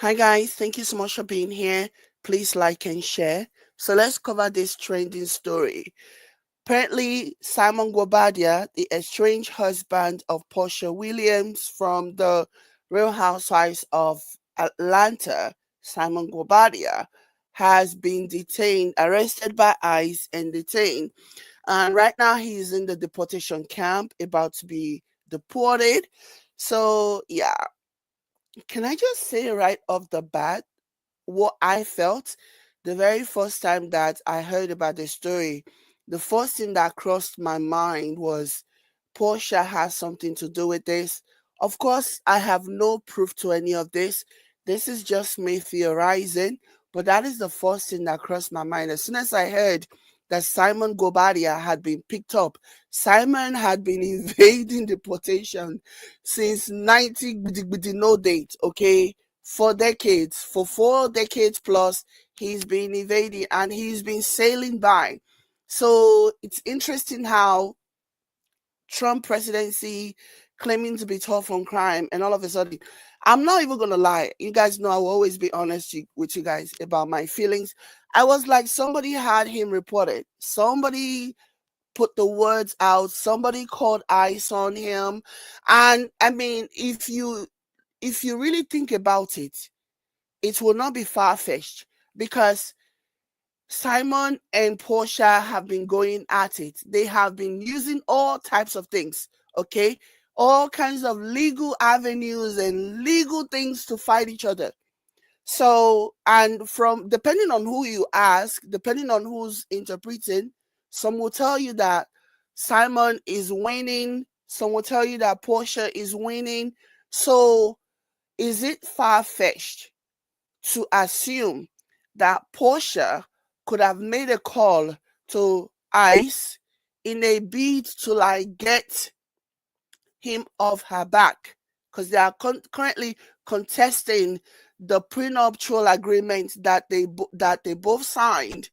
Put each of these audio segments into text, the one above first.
Hi guys, thank you so much for being here. Please like and share. So let's cover this trending story. Apparently, Simon Guobadia, the estranged husband of Porsha Williams from the Real Housewives of Atlanta, Simon Guobadia, has been detained, arrested by ICE and detained. And right now he's in the deportation camp, about to be deported. So yeah, can I just say right off the bat what I felt the very first time that I heard about the story? The first thing that crossed my mind was Porsha has something to do with this. Of course, I have no proof to any of this. This is just me theorizing, but that is the first thing that crossed my mind. As soon as I heard that Simon Guobadia had been picked up, Simon had been evading deportation since 90 with no date, okay? For decades, for 4 decades plus, he's been evading and he's been sailing by. So it's interesting how Trump presidency claiming to be tough on crime, and all of a sudden, I'm not even gonna lie. You guys know I will always be honest with you guys about my feelings. I was like, somebody had him reported. Somebody put the words out. Somebody called ICE on him, and I mean, if you really think about it, it will not be far fetched because Simon and Porsha have been going at it. They have been using all types of things, okay? All kinds of legal avenues and legal things to fight each other. So, and from depending on who you ask, depending on who's interpreting, some will tell you that Simon is winning, some will tell you that Porsha is winning. So, is it far fetched to assume that Porsche could have made a call to ICE in a bid to like get him off her back because they are currently contesting the prenuptial agreement that they both signed,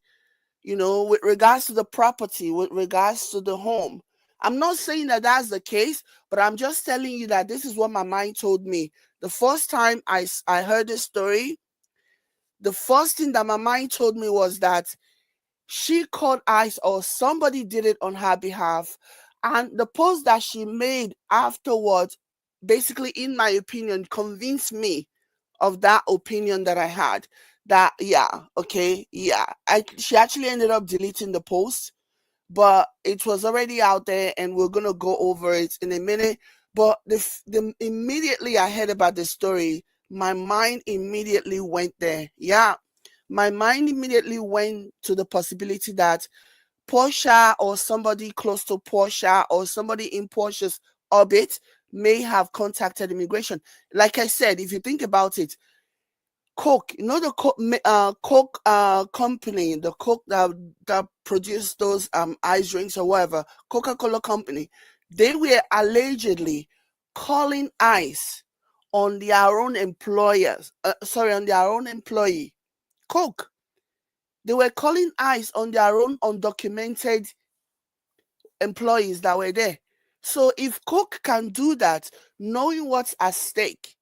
with regards to the property, with regards to the home. I'm not saying that that's the case, but I'm just telling you that this is what my mind told me. The first time I heard this story, the first thing that my mind told me was that she called ICE or somebody did it on her behalf. And the post that she made afterwards, basically, in my opinion, convinced me of that opinion that I had. That, yeah, okay, yeah. She actually ended up deleting the post, but it was already out there and we're going to go over it in a minute. But immediately I heard about the story, my mind immediately went there. Yeah, my mind immediately went to the possibility that Porsche or somebody close to Porsche or somebody in Porsche's orbit may have contacted immigration. Like I said, if you think about it, Coke, the Coke company, the Coke that produced those ice drinks or whatever, Coca-Cola company, they were allegedly calling ICE on their own employers, on their own employee, Coke. They were calling ICE on their own undocumented employees that were there. So if Coke can do that, knowing what's at stake,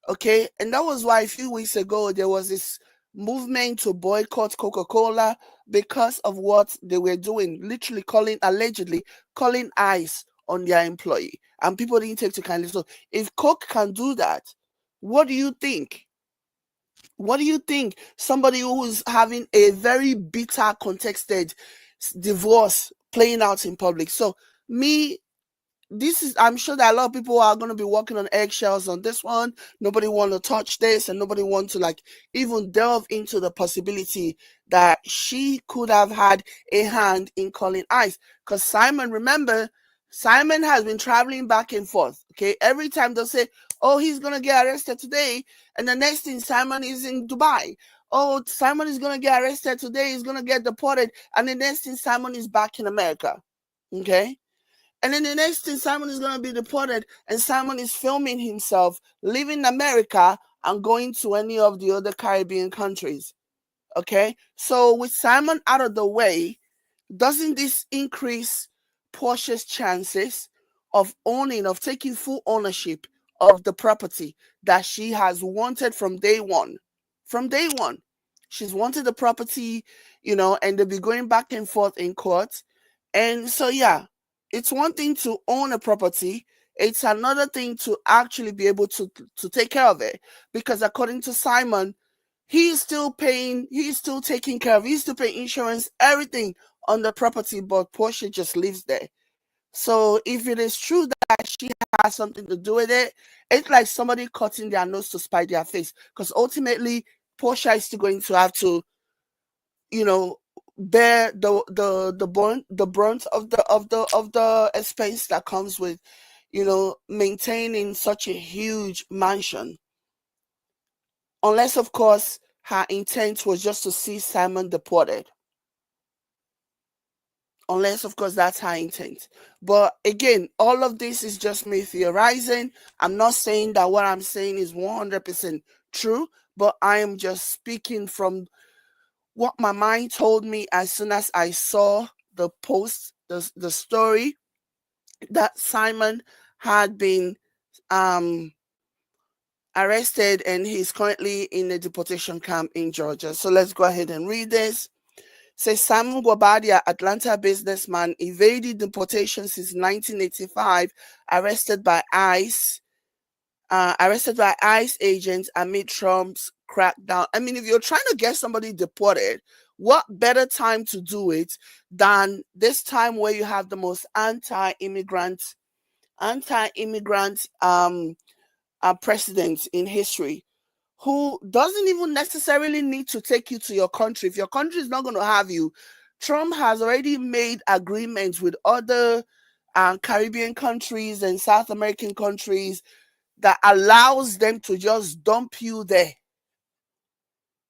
okay, and that was why a few weeks ago there was this movement to boycott Coca-Cola because of what they were doing, literally allegedly calling ICE on their employee, and people didn't take to kindly. So if Coke can do that, what do you think? What do you think somebody who's having a very bitter, contested divorce playing out in public? So me, I'm sure that a lot of people are going to be walking on eggshells on this one. Nobody want to touch this, and nobody want to like even delve into the possibility that she could have had a hand in calling ICE. Because remember, Simon has been traveling back and forth. Okay, every time they'll say, "Oh, he's gonna get arrested today," and the next thing Simon is in Dubai. Oh, Simon is gonna get arrested today. He's gonna get deported, and the next thing Simon is back in America. Okay, and then the next thing, Simon is going to be deported, and Simon is filming himself leaving America and going to any of the other Caribbean countries. Okay? So, with Simon out of the way, doesn't this increase Portia's chances of taking full ownership of the property that she has wanted from day one. From day one, she's wanted the property, and they'll be going back and forth in court. And so, yeah, it's one thing to own a property. It's another thing to actually be able to take care of it. Because according to Simon, he's still paying, he's still taking care of, he's still paying insurance, everything on the property, but Porsha just lives there. So if it is true that she has something to do with it, it's like somebody cutting their nose to spite their face. Because ultimately, Porsha is still going to have to, you know, bear the brunt of the expense that comes with, maintaining such a huge mansion. Unless, of course, her intent was just to see Simon deported. Unless, of course, that's her intent. But again, all of this is just me theorizing. I'm not saying that what I'm saying is 100% true, but I am just speaking from what my mind told me as soon as I saw the post, the story that Simon had been um, arrested and he's currently in a deportation camp in Georgia. So let's go ahead and read this. Says Simon Guobadia, Atlanta businessman, evaded deportation since 1985, arrested by ICE. Arrested by ICE agents amid Trump's crackdown. I mean, if you're trying to get somebody deported, what better time to do it than this time where you have the most anti-immigrant president in history, who doesn't even necessarily need to take you to your country. If your country is not going to have you, Trump has already made agreements with other Caribbean countries and South American countries that allows them to just dump you there.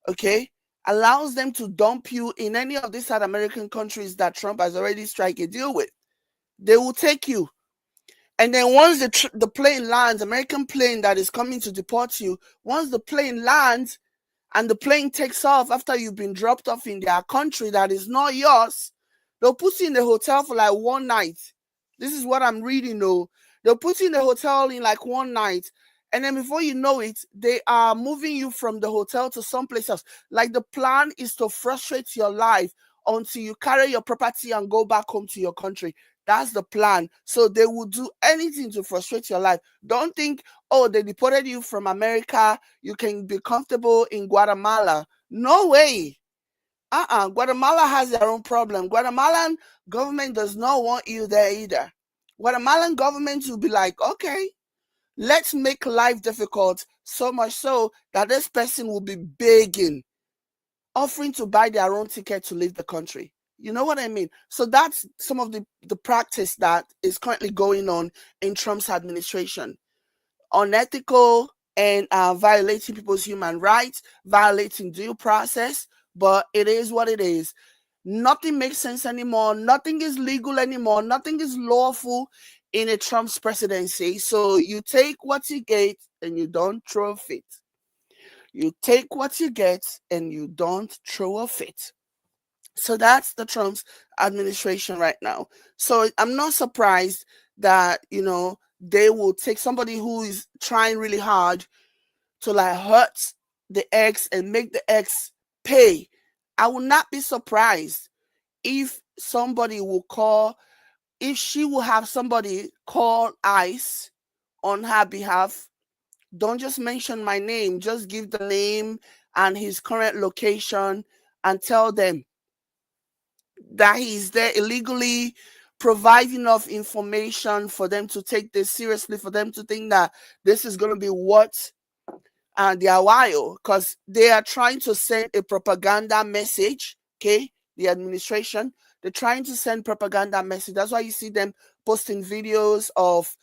Okay? Allows them to dump you in any of these South American countries that Trump has already struck a deal with. They will take you. And then once the plane lands, American plane that is coming to deport you, once the plane lands and the plane takes off after you've been dropped off in their country that is not yours, they'll put you in the hotel for like one night. This is what I'm reading though. They'll put you in the hotel in like one night. And then before you know it, they are moving you from the hotel to someplace else. Like the plan is to frustrate your life until you carry your property and go back home to your country. That's the plan. So they will do anything to frustrate your life. Don't think, oh, they deported you from America, you can be comfortable in Guatemala. No way. Guatemala has their own problem. Guatemalan government does not want you there either. Guatemalan government will be like, okay, let's make life difficult, so much so that this person will be begging, offering to buy their own ticket to leave the country. You know what I mean? So that's some of the practice that is currently going on in Trump's administration. Unethical and violating people's human rights, violating due process, but it is what it is. Nothing makes sense anymore. Nothing is legal anymore. Nothing is lawful in a Trump's presidency. So you take what you get and you don't throw a fit. You take what you get and you don't throw a fit. So that's the Trump's administration right now. So I'm not surprised that, they will take somebody who is trying really hard to like hurt the ex and make the ex pay. I will not be surprised if somebody will call, if she will have somebody call ICE on her behalf. Don't just mention my name, just give the name and his current location and tell them that he's there illegally. Provide enough information for them to take this seriously, for them to think that this is going to be what their while, because they are trying to send a propaganda message. Okay, the administration, they're trying to send propaganda message. That's why you see them posting videos of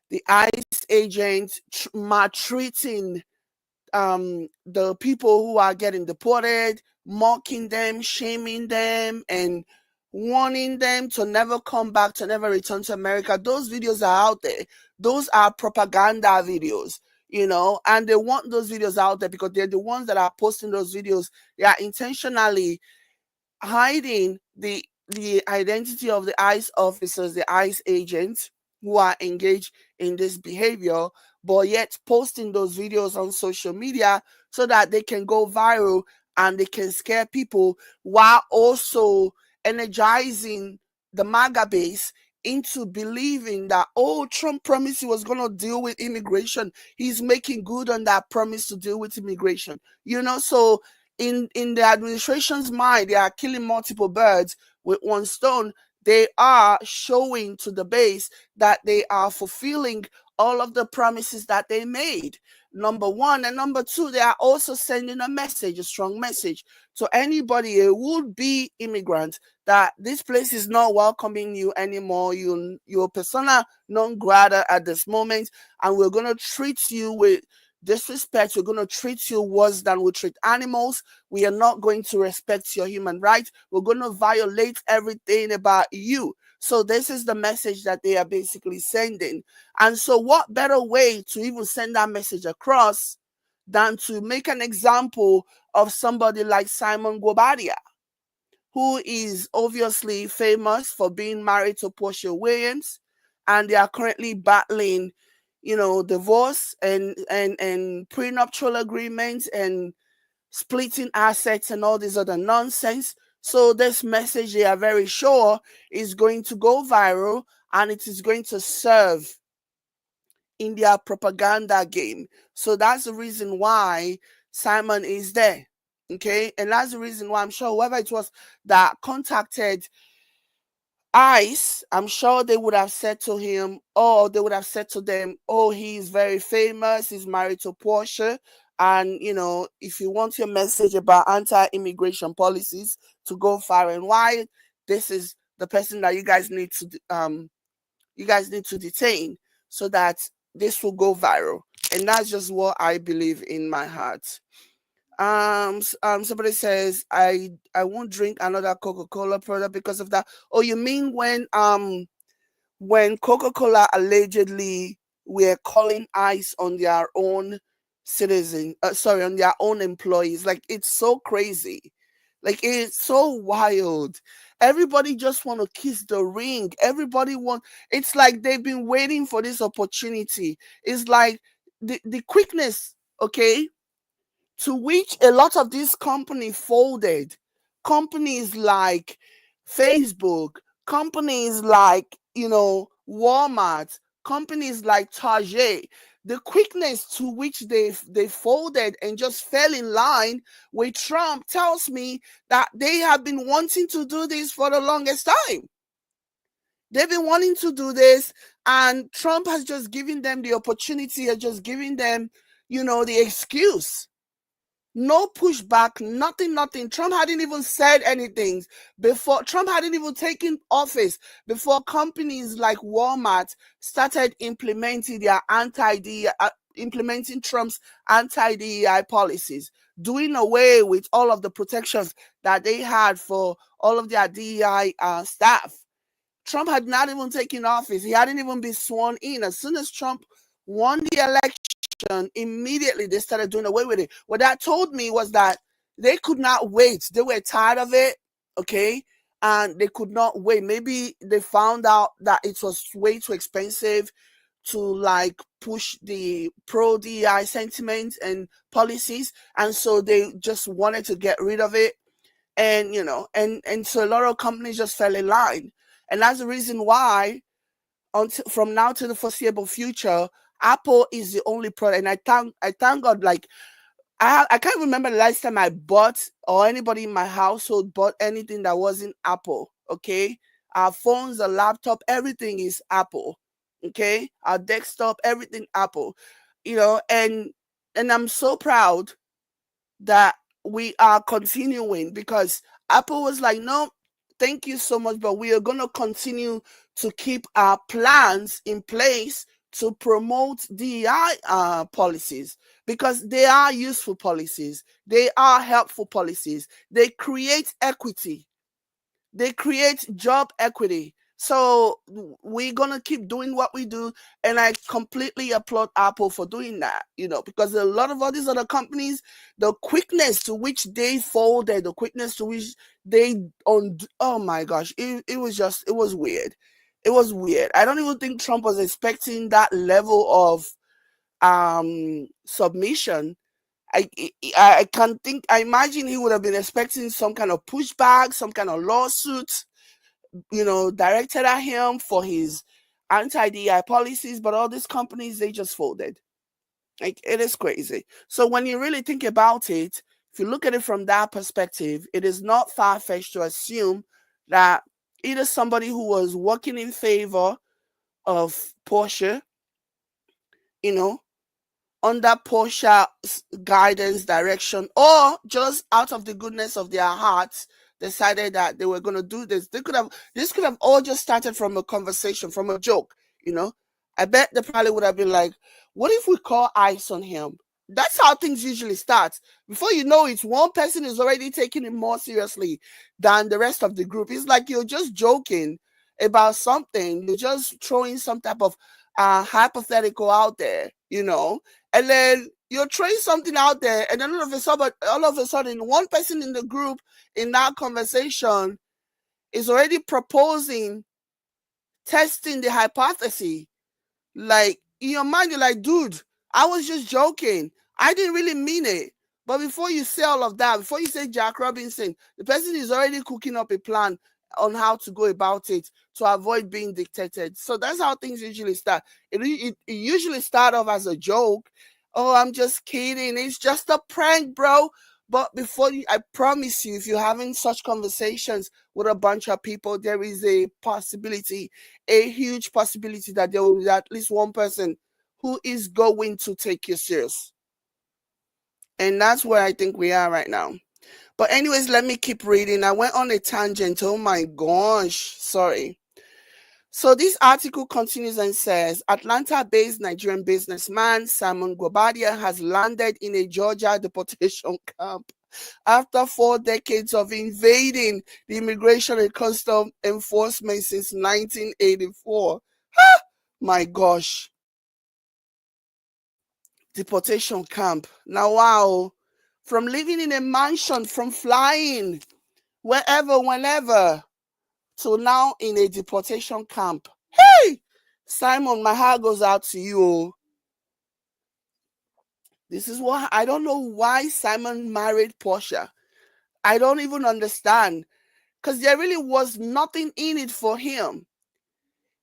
the ICE agents maltreating the people who are getting deported, mocking them, shaming them, and warning them to never come back, to never return to America. Those videos are out there. Those are propaganda videos, and they want those videos out there because they're the ones that are posting those videos. They are intentionally hiding the identity of the ICE officers, the ICE agents who are engaged in this behavior, but yet posting those videos on social media so that they can go viral and they can scare people, while also energizing the MAGA base into believing that, oh, Trump promised he was going to deal with immigration. He's making good on that promise to deal with immigration. So in the administration's mind, they are killing multiple birds with one stone. They are showing to the base that they are fulfilling all of the promises that they made. Number one. And number two, they are also sending a message, a strong message to anybody, a would-be immigrant, that this place is not welcoming you anymore. You're persona non grata at this moment, and we're going to treat you with disrespect. We're going to treat you worse than we treat animals. We are not going to respect your human rights. We're going to violate everything about you. So this is the message that they are basically sending. And so what better way to even send that message across than to make an example of somebody like Simon Guobadia, who is obviously famous for being married to Porsha Williams, and they are currently battling, divorce and prenuptial agreements and splitting assets and all this other nonsense. So this message, they are very sure, is going to go viral, and it is going to serve in their propaganda game. So that's the reason why Simon is there. Okay. And that's the reason why I'm sure whoever it was that contacted ICE, I'm sure they would have said to him, or they would have said to them, oh, he's very famous, he's married to Porsha. And, if you want your message about anti-immigration policies to go far and wide, this is the person that you guys need to detain, so that this will go viral. And that's just what I believe in my heart. Somebody says, I won't drink another Coca-Cola product because of that. Oh, you mean when Coca-Cola allegedly were calling ICE on their own on their own employees? Like, it's so crazy. Like, it's so wild. Everybody just want to kiss the ring. It's like they've been waiting for this opportunity. It's like the quickness, okay, to which a lot of these companies folded. Companies like Facebook, companies like, Walmart, companies like Target, the quickness to which they folded and just fell in line with Trump tells me that they have been wanting to do this for the longest time. They've been wanting to do this, and Trump has just given them the opportunity, has just given them, the excuse. No pushback, nothing. Trump hadn't even said anything before. Trump hadn't even taken office before companies like Walmart started implementing implementing Trump's anti-DEI policies, doing away with all of the protections that they had for all of their DEI staff. Trump had not even taken office. He hadn't even been sworn in. As soon as Trump won the election, immediately they started doing away with it. What that told me was that they could not wait. They were tired of it, okay? And they could not wait. Maybe they found out that it was way too expensive to like push the pro DEI sentiment and policies. And so they just wanted to get rid of it. And, and so a lot of companies just fell in line. And that's the reason why, from now to the foreseeable future, Apple is the only product. And I thank God. Like, I can't remember the last time I bought, or anybody in my household bought anything that wasn't Apple. Okay, our phones, our laptop, everything is Apple. Okay, our desktop, everything Apple. And I'm so proud that we are continuing, because Apple was like, no, thank you so much, but we are going to continue to keep our plans in place to promote DEI policies, because they are useful policies. They are helpful policies. They create equity. They create job equity. So we're going to keep doing what we do. And I completely applaud Apple for doing that, because a lot of all these other companies, the quickness to which they folded, the quickness to which oh my gosh, it was weird. It was weird. I don't even think Trump was expecting that level of submission, I imagine he would have been expecting some kind of pushback, some kind of lawsuit, directed at him for his anti-DI policies, but all these companies, they just folded. Like, it is crazy. So when you really think about it, if you look at it from that perspective, it is not far-fetched to assume that either somebody who was working in favor of Porsha, you know, under Porscha's guidance, direction, or just out of the goodness of their hearts, decided that they were going to do this. This could have all just started from a conversation, from a joke, you know. I bet they probably would have been like, what if we call ice on him? That's how things usually start. Before you know it, one person is already taking it more seriously than the rest of the group. It's like you're just joking about something. You're just throwing some type of hypothetical out there, and then you're throwing something out there, and then all of a sudden, one person in the group in that conversation is already proposing, testing the hypothesis. Like, in your mind, you're like, dude, I was just joking. I didn't really mean it. But before you say all of that, before you say Jack Robinson, the person is already cooking up a plan on how to go about it to avoid being dictated. So that's how things usually start. It usually start off as a joke. Oh, I'm just kidding. It's just a prank, bro. But I promise you, if you're having such conversations with a bunch of people, there is a huge possibility that there will be at least one person who is going to take you serious. And that's where I think we are right now. But anyways, let me keep reading. I went on a tangent. Oh my gosh. Sorry. So this article continues and says, Atlanta-based Nigerian businessman Simon Guobadia has landed in a Georgia deportation camp after 4 decades of invading the immigration and custom enforcement since 1984. My gosh. Deportation camp. Now, wow. From living in a mansion, from flying wherever, whenever, to now in a deportation camp. Hey! Simon, my heart goes out to you. This is what I don't know why Simon married Porsha. I don't even understand. Because there really was nothing in it for him.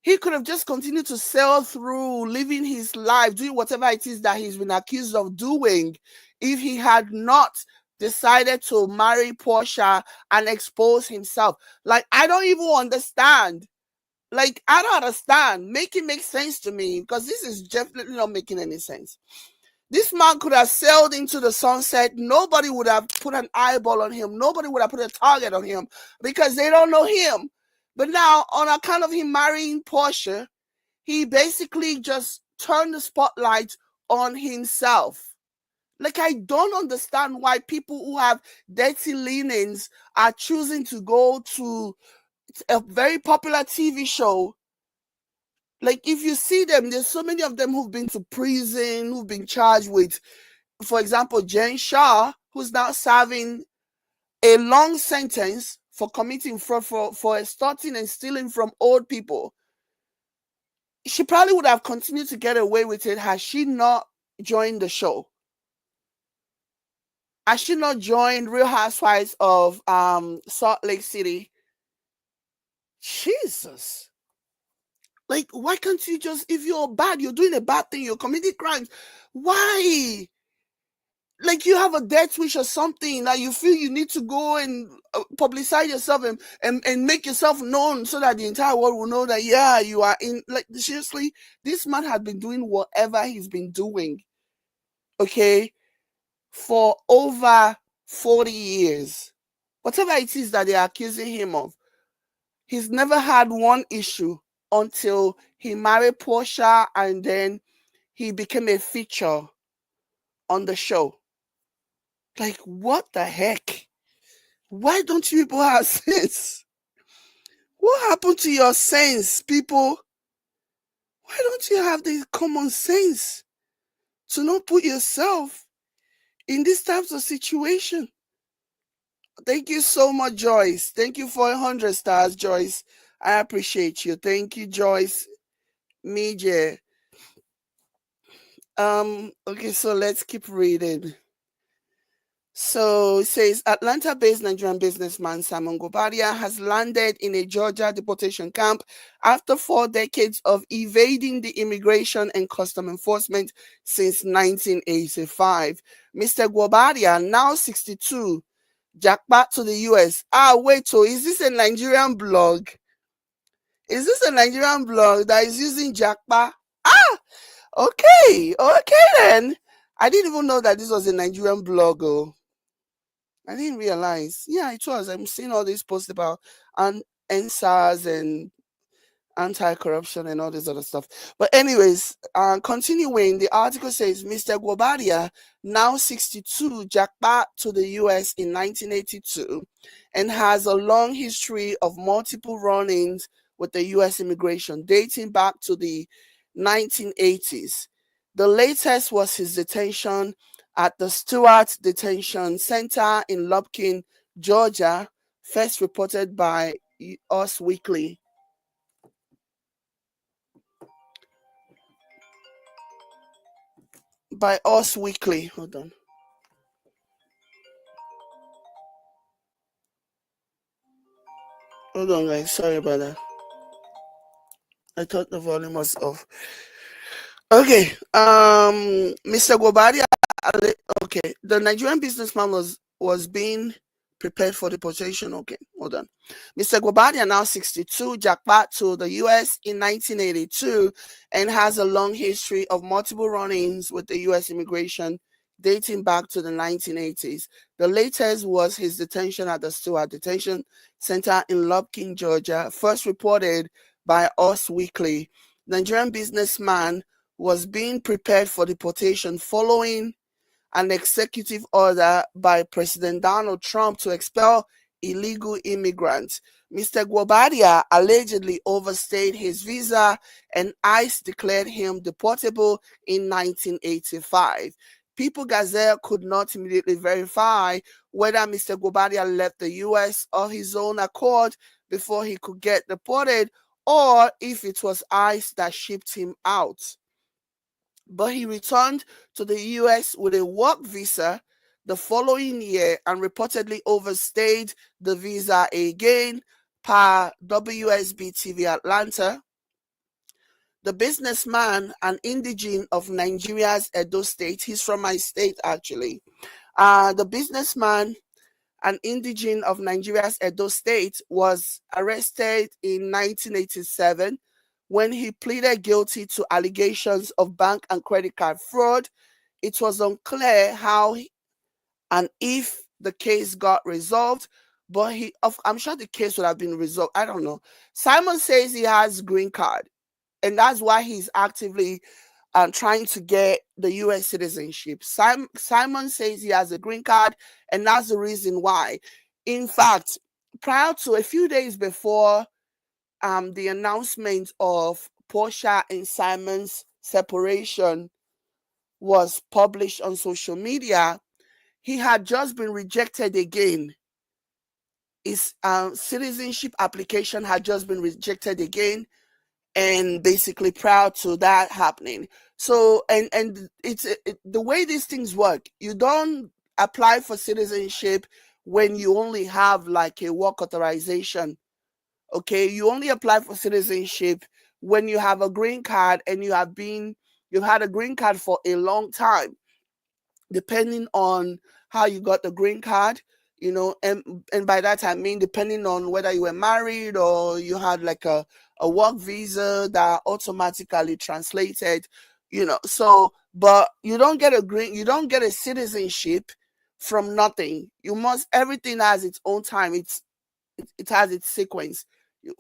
He could have just continued to sail through, living his life, doing whatever it is that he's been accused of doing, if he had not decided to marry Porsha and expose himself. Like, I don't even understand. Like, I don't understand. Make it make sense to me, because this is definitely not making any sense. This man could have sailed into the sunset. Nobody would have put an eyeball on him. Nobody would have put a target on him because they don't know him. But now, on account of him marrying Porsha, he basically just turned the spotlight on himself. Like, I don't understand why people who have dirty linens are choosing to go to a very popular TV show. Like, if you see them, there's so many of them who've been to prison, who've been charged with, for example, Jen Shah, who's now serving a long sentence for committing fraud, for extorting and stealing from old people. She probably would have continued to get away with it had she not joined the show. Had she not joined Real Housewives of Salt Lake City. Jesus. Like, why can't you just, if you're bad, you're doing a bad thing, you're committing crimes, why? Like, you have a death wish or something that you feel you need to go and publicize yourself and make yourself known so that the entire world will know that, yeah, you are in. Like, seriously, this man had been doing whatever he's been doing, okay, for over 40 years. Whatever it is that they're accusing him of, he's never had one issue until he married Porsha and then he became a feature on the show. Like, what the heck? Why don't you people have sense? What happened to your sense, people? Why don't you have the common sense to not put yourself in these types of situation? Thank you so much, Joyce. Thank you for 100 stars, Joyce. I appreciate you. Thank you, Joyce. Media. Okay, so let's keep reading. So it says Atlanta-based Nigerian businessman Simon Guobadia has landed in a Georgia deportation camp after 4 decades of evading the immigration and custom enforcement since 1985. Mr. Guobadia, now 62, jacked back to the US. Wait, so is this a Nigerian blog? Is this a Nigerian blog that is using jackpa? Okay then. I didn't even know that this was a Nigerian blog. Oh. I didn't realize. Yeah, it was. I'm seeing all these posts about NSAS and anti-corruption and all this other stuff. But anyways, continuing, the article says Mr. Guobadia, now 62, jacked back to the US in 1982 and has a long history of multiple run-ins with the US immigration dating back to the 1980s. The latest was his detention at the Stewart Detention Center in Lubkin, Georgia, first reported by Us Weekly. By Us Weekly. Hold on. Hold on, guys. Sorry about that. I thought the volume was off. Okay. Mr. Guobadia. Okay. The Nigerian businessman was being prepared for deportation. Okay, hold on. Mr. Guobadia, now 62, jacked back to the US in 1982 and has a long history of multiple run-ins with the US immigration dating back to the 1980s. The latest was his detention at the Stewart Detention Center in Lubkin, Georgia, first reported by Us Weekly. Nigerian businessman was being prepared for deportation following an executive order by President Donald Trump to expel illegal immigrants. Mr. Guobadia allegedly overstayed his visa and ICE declared him deportable in 1985. People Gazette could not immediately verify whether Mr. Guobadia left the US of his own accord before he could get deported or if it was ICE that shipped him out. But he returned to the US with a work visa the following year and reportedly overstayed the visa again, per WSB TV Atlanta. The businessman, an indigene of Nigeria's Edo State, he's from my state actually. The businessman, an indigene of Nigeria's Edo State, was arrested in 1987 when he pleaded guilty to allegations of bank and credit card fraud. It was unclear how and if the case got resolved, but I'm sure the case would have been resolved. I don't know. Simon says he has green card, and that's why he's actively trying to get the U.S. citizenship. Simon says he has a green card, and that's the reason why. In fact, prior to a few days before the announcement of Porsha and Simon's separation was published on social media, he had just been rejected again. His citizenship application had just been rejected again, and basically prior to that happening. So and the way these things work, you don't apply for citizenship when you only have like a work authorization. Okay, you only apply for citizenship when you have a green card and you've had a green card for a long time, depending on how you got the green card, and by that I mean depending on whether you were married or you had like a work visa that automatically translated, so but you don't get a citizenship from nothing. Everything has its own time. It has its sequence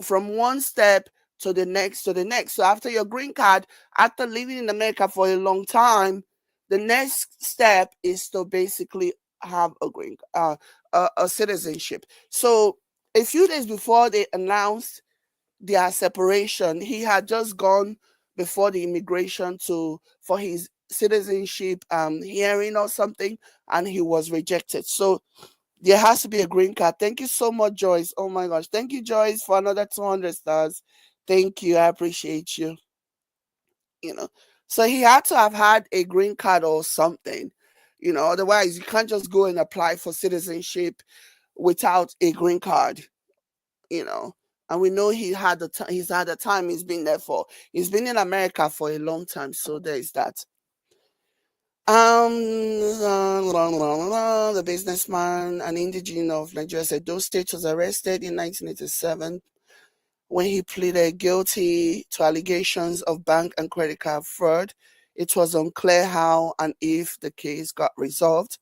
from one step to the next to the next. So after your green card, after living in America for a long time, the next step is to basically have a citizenship. So a few days before they announced their separation, he had just gone before the immigration for his citizenship hearing or something, and he was rejected. So there has to be a green card. Thank you so much, Joyce. Oh my gosh. Thank you, Joyce, for another 200 stars. Thank you. I appreciate you. You know. So he had to have had a green card or something, otherwise you can't just go and apply for citizenship without a green card, you know. And we know he's had the time he's been in America for a long time, so there is that. The businessman, an indigenous of Nigeria, said those State was arrested in 1987 when he pleaded guilty to allegations of bank and credit card fraud. It was unclear how and if the case got resolved,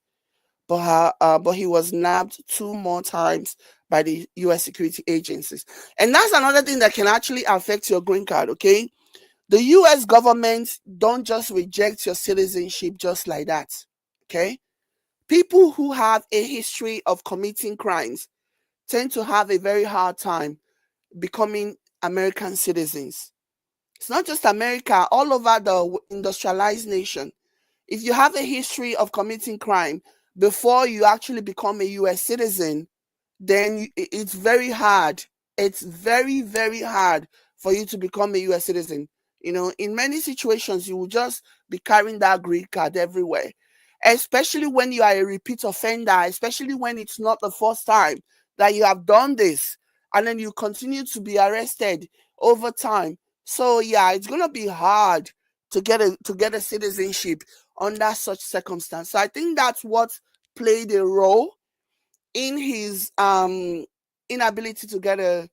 but he was nabbed 2 more times by the U.S. security agencies. And that's another thing that can actually affect your green card, okay? The U.S. government don't just reject your citizenship just like that, okay? People who have a history of committing crimes tend to have a very hard time becoming American citizens. It's not just America, all over the industrialized nation. If you have a history of committing crime before you actually become a US citizen, then it's very hard. It's very, very hard for you to become a US citizen. In many situations, you will just be carrying that green card everywhere, especially when you are a repeat offender, especially when it's not the first time that you have done this, and then you continue to be arrested over time. So yeah, it's gonna be hard to get a citizenship under such circumstance. So I think that's what played a role in his inability to get a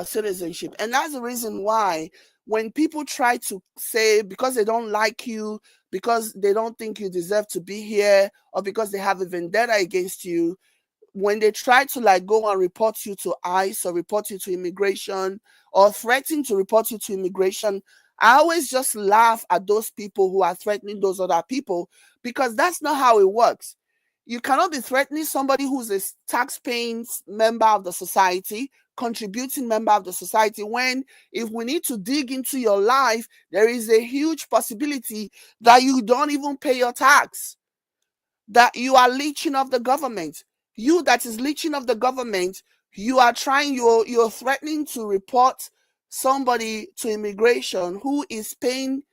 citizenship. And that's the reason why when people try to say, because they don't like you, because they don't think you deserve to be here, or because they have a vendetta against you, when they try to like go and report you to ICE or report you to immigration or threaten to report you to immigration, I always just laugh at those people who are threatening those other people, because that's not how it works. You cannot be threatening somebody who's a tax-paying member of the society, contributing member of the society, when if we need to dig into your life, there is a huge possibility that you don't even pay your tax, that you are leeching off the government. You that is leeching off the government, you're threatening to report somebody to immigration who is paying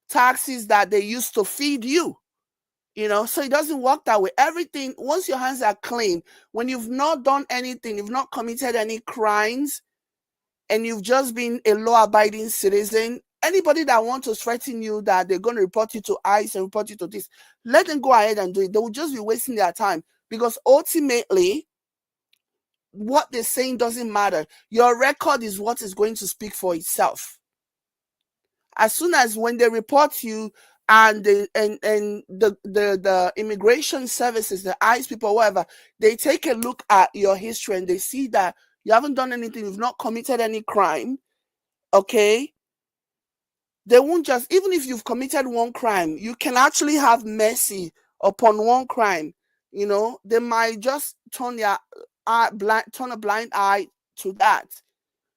taxes that they used to feed you. So it doesn't work that way. Everything, once your hands are clean, when you've not done anything, you've not committed any crimes, and you've just been a law-abiding citizen, anybody that wants to threaten you that they're going to report you to ICE and report you to this, let them go ahead and do it. They will just be wasting their time, because ultimately, what they're saying doesn't matter. Your record is what is going to speak for itself. As soon as when they report you, and the immigration services, the ICE people, whatever, they take a look at your history and they see that you haven't done anything, you've not committed any crime, okay? They won't just, even if you've committed one crime, you can actually have mercy upon one crime. They might just turn a blind eye to that,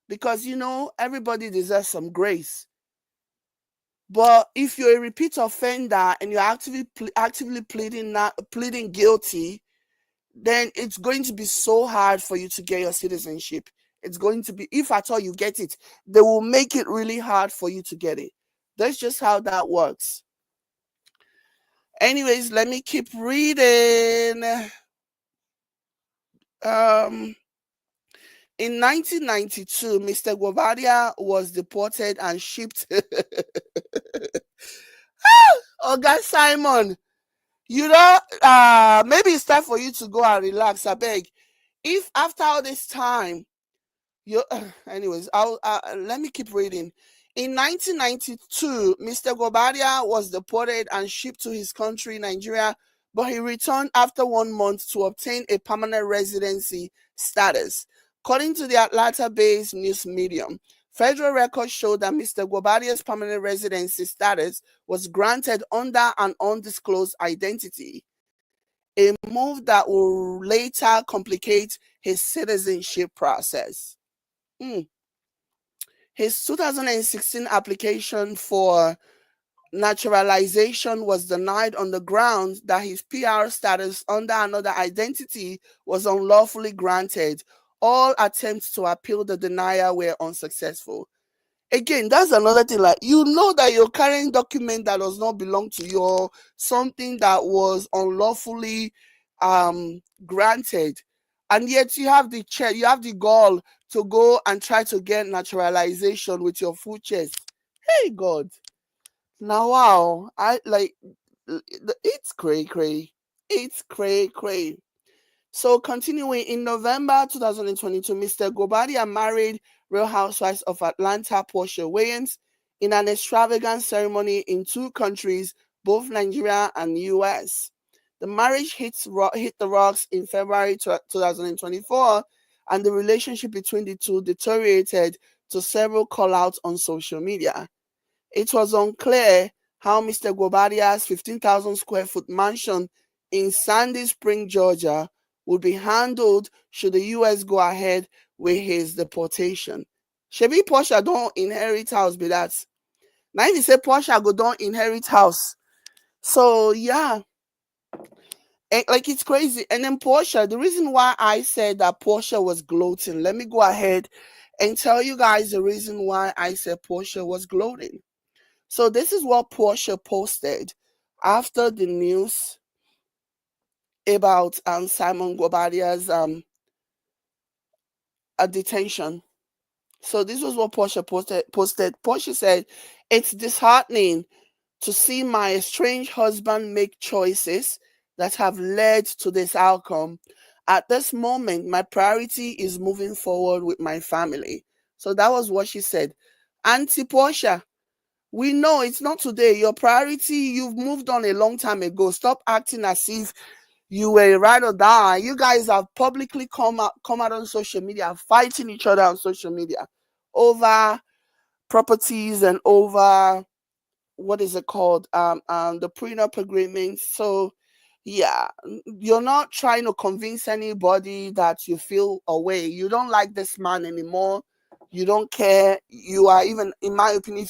because everybody deserves some grace. But if you're a repeat offender and you're actively pleading guilty, then it's going to be so hard for you to get your citizenship. It's going to be, if at all you get it, they will make it really hard for you to get it. That's just how that works. Anyways, let me keep reading. In 1992, Mr. Guobadia was deported and shipped. Oh, God, Simon, maybe it's time for you to go and relax. I beg. If after all this time, anyways, let me keep reading. In 1992, Mr. Guobadia was deported and shipped to his country, Nigeria, but he returned after 1 month to obtain a permanent residency status. According to the Atlanta-based news medium, federal records show that Mr. Guobadia's permanent residency status was granted under an undisclosed identity, a move that will later complicate his citizenship process. His 2016 application for naturalization was denied on the grounds that his PR status under another identity was unlawfully granted. All attempts to appeal the denial were unsuccessful. Again, that's another thing. Like, you know that you're carrying document that does not belong to you, or something that was unlawfully granted, and yet you have the gall to go and try to get naturalization with your full chest. Hey God. Now wow, I like it's cray cray. It's cray cray. So continuing, in November 2022, Mr. Guobadia married Real Housewives of Atlanta Porsha Williams in an extravagant ceremony in two countries, both Nigeria and US. The marriage hit the rocks in February 2024, and the relationship between the two deteriorated to several call-outs on social media. It was unclear how Mr. Guobadia's 15,000 square foot mansion in Sandy Spring, Georgia, would be handled should the US go ahead with his deportation. Shebi Porsha don't inherit house, be that. Now if you say Porsha go don't inherit house. So yeah, like it's crazy. And then Porsha, the reason why I said that Porsha was gloating, let me go ahead and tell you guys the reason why I said Porsha was gloating. So this is what Porsha posted after the news about Simon Guobadia's detention. So this was what Porsha posted. Porsha said, "It's disheartening to see my estranged husband make choices that have led to this outcome. At this moment, my priority is moving forward with my family." So that was what she said. Auntie Porsha, we know it's not today. Your priority, you've moved on a long time ago. Stop acting as if you were a ride or die. You guys have publicly come out on social media, fighting each other on social media over properties and over what is it called? The prenup agreement. So yeah, you're not trying to convince anybody that you feel away. You don't like this man anymore. You don't care. You are, even in my opinion,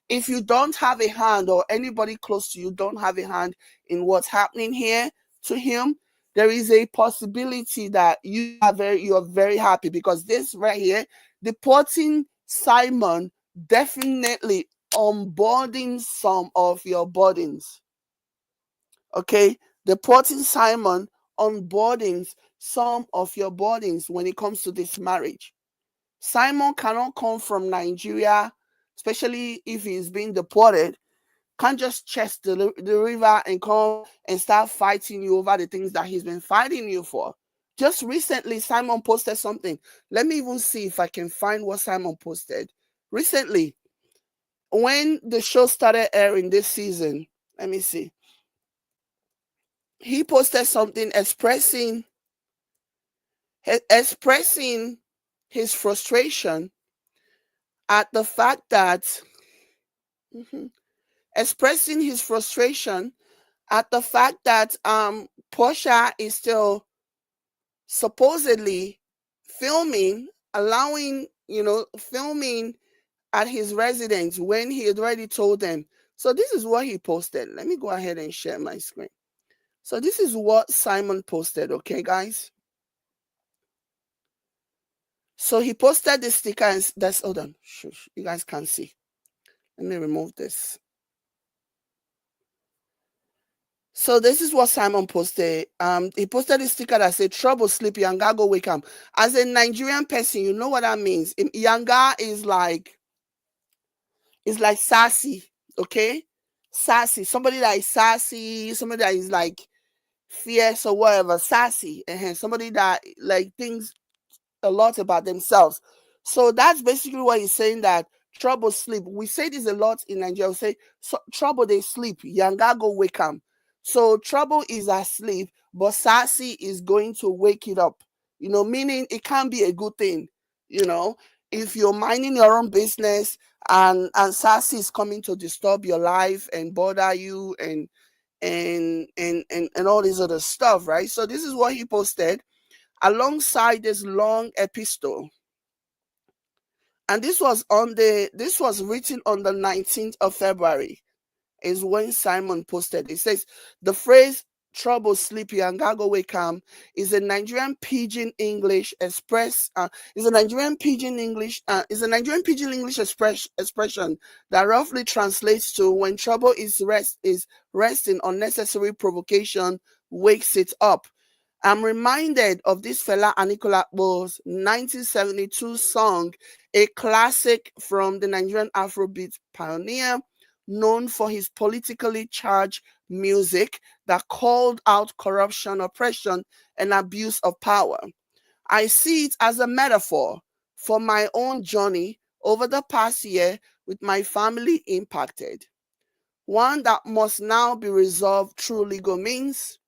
if you don't have a hand, or anybody close to you don't have a hand in what's happening here to him, there is a possibility that you're very happy, because this right here, deporting Simon, definitely onboarding some of your burdens. Okay, deporting Simon onboarding some of your burdens when it comes to this marriage. Simon cannot come from Nigeria, especially if he's being deported, can't just chest the river and come and start fighting you over the things that he's been fighting you for. Just recently, Simon posted something. Let me even see if I can find what Simon posted. Recently, when the show started airing this season, let me see. He posted something expressing his frustration at the fact that mhm, expressing his frustration at the fact that Porsha is still supposedly filming, allowing, filming at his residence when he had already told them. So this is what he posted. Let me go ahead and share my screen. So this is what Simon posted, okay, guys? So he posted this sticker, and that's, hold on, shush, you guys can't see. Let me remove this. So this is what Simon posted. He posted a sticker that said, "Trouble sleep, Yanga go wake up." As a Nigerian person, you know what that means. Yanga is like sassy, okay? Sassy. Somebody that is sassy, somebody that is like fierce or whatever, sassy. Somebody that like thinks a lot about themselves. So that's basically what he's saying, that trouble sleep. We say this a lot in Nigeria. We say, so, trouble they sleep, Yanga go wake 'em. So trouble is asleep, but sassy is going to wake it up. Meaning it can be a good thing. You know, if you're minding your own business and sassy is coming to disturb your life and bother you and all this other stuff, right? So this is what he posted alongside this long epistle, and this was written on the 19th of February, is when Simon posted. It says the phrase trouble sleepy and gago wake is a Nigerian pidgin English is a Nigerian pidgin English expression that roughly translates to when trouble is resting, unnecessary provocation wakes it up. I'm reminded of this fella Anikulapo's 1972 song, a classic from the Nigerian Afrobeat pioneer, known for his politically charged music that called out corruption, oppression, and abuse of power. I see it as a metaphor for my own journey over the past year with my family impacted, one that must now be resolved through legal means.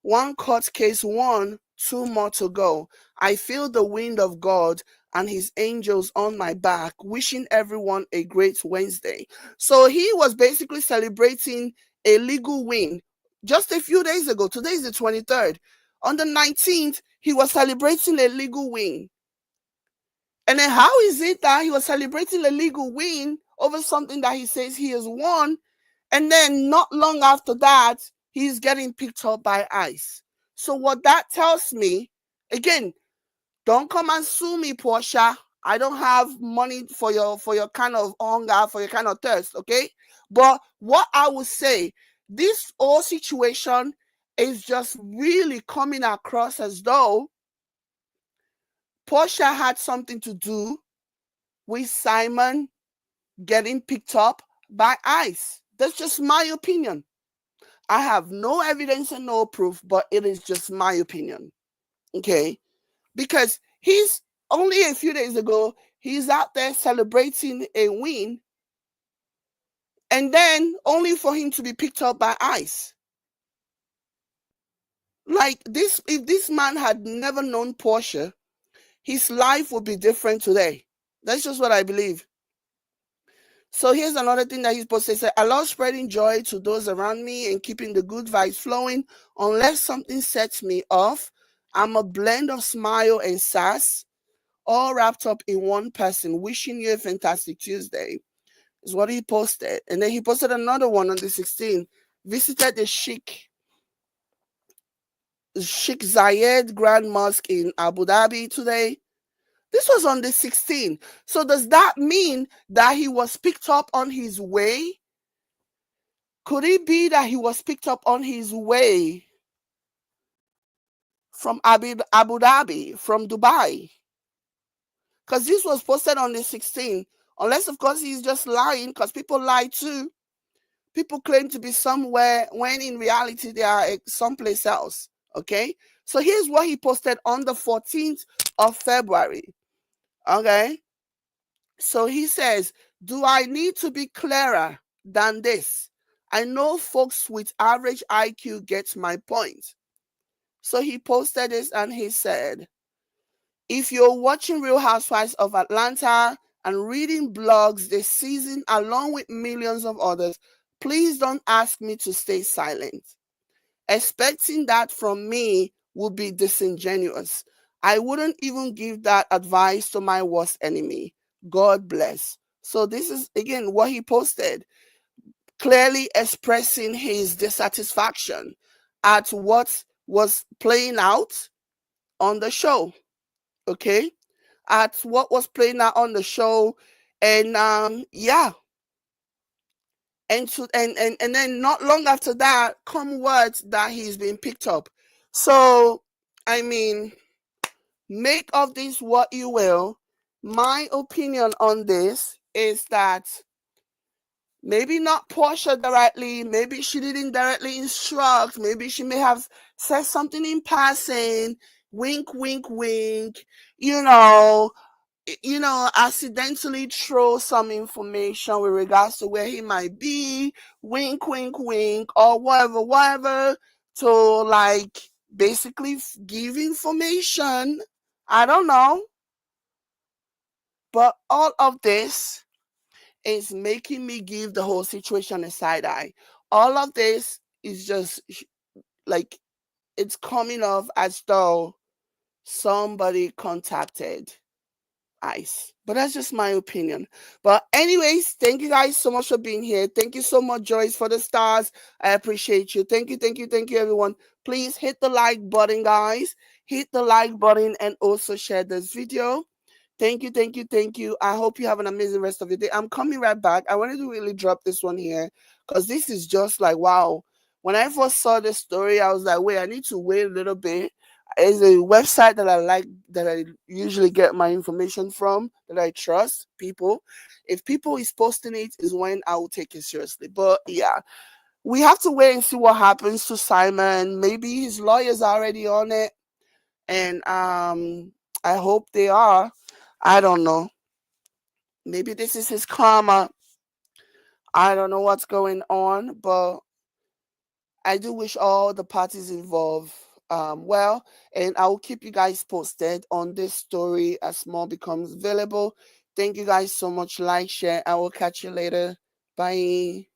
One court case won, two more to go. I feel the wind of God and his angels on my back, wishing everyone a great Wednesday. So he was basically celebrating a legal win just a few days ago. Today is the 23rd. On the 19th, he was celebrating a legal win. And then how is it that he was celebrating a legal win over something that he says he has won, and then not long after that, he's getting picked up by ICE? So what that tells me, again, don't come and sue me, Porsha. I don't have money for your kind of hunger, for your kind of thirst, okay? But what I would say, this whole situation is just really coming across as though Porsha had something to do with Simon getting picked up by ICE. That's just my opinion. I have no evidence and no proof, but it is just my opinion. Okay? Because he's only a few days ago, he's out there celebrating a win, and then only for him to be picked up by ICE. Like this, if this man had never known Porsha, his life would be different today. That's just what I believe. So here's another thing that he's supposed to say. I love spreading joy to those around me and keeping the good vibes flowing. Unless something sets me off, I'm a blend of smile and sass, all wrapped up in one person. Wishing you a fantastic Tuesday is what he posted. And then he posted another one on the 16th. Visited the Sheikh Zayed Grand Mosque in Abu Dhabi today. This was on the 16th. So does that mean that he was picked up on his way? Could it be that he was picked up on his way from Abu Dhabi, from Dubai? Because this was posted on the 16th. Unless, of course, he's just lying, because people lie too. People claim to be somewhere when in reality they are someplace else. Okay? So here's what he posted on the 14th of February. Okay? So he says, do I need to be clearer than this? I know folks with average IQ get my point. So he posted this and he said, if you're watching Real Housewives of Atlanta and reading blogs this season along with millions of others, please don't ask me to stay silent. Expecting that from me would be disingenuous. I wouldn't even give that advice to my worst enemy. God bless. So this is again what he posted, clearly expressing his dissatisfaction at what was playing out on the show. Okay? At what was playing out on the show. And yeah. And then not long after that come words that he's been picked up. So I mean, make of this what you will. My opinion on this is that maybe not Porsha directly, maybe she didn't directly instruct, maybe she may have said something in passing, wink, wink, wink, you know, accidentally throw some information with regards to where he might be, wink, wink, wink, or whatever, to like basically give information. I don't know. But all of this is making me give the whole situation a side eye. All of this is just like it's coming off as though somebody contacted eyes. But that's just my opinion. But anyways, thank you guys so much for being here. Thank you so much, Joyce, for the stars. I appreciate you. Thank you, thank you, thank you, everyone. Please hit the like button, guys. Hit the like button and also share this video. Thank you, thank you, thank you. I hope you have an amazing rest of your day. I'm coming right back. I wanted to really drop this one here because this is just like, wow. When I first saw this story, I was like, wait, I need to wait a little bit. It's a website that I like, that I usually get my information from, that I trust people. If people is posting it, is when I will take it seriously. But yeah, we have to wait and see what happens to Simon. Maybe his lawyers are already on it, and I hope they are. I don't know. Maybe this is his karma. I don't know what's going on, but I do wish all the parties involved well, and I will keep you guys posted on this story as more becomes available. Thank you guys so much. Like, share. I will catch you later. Bye.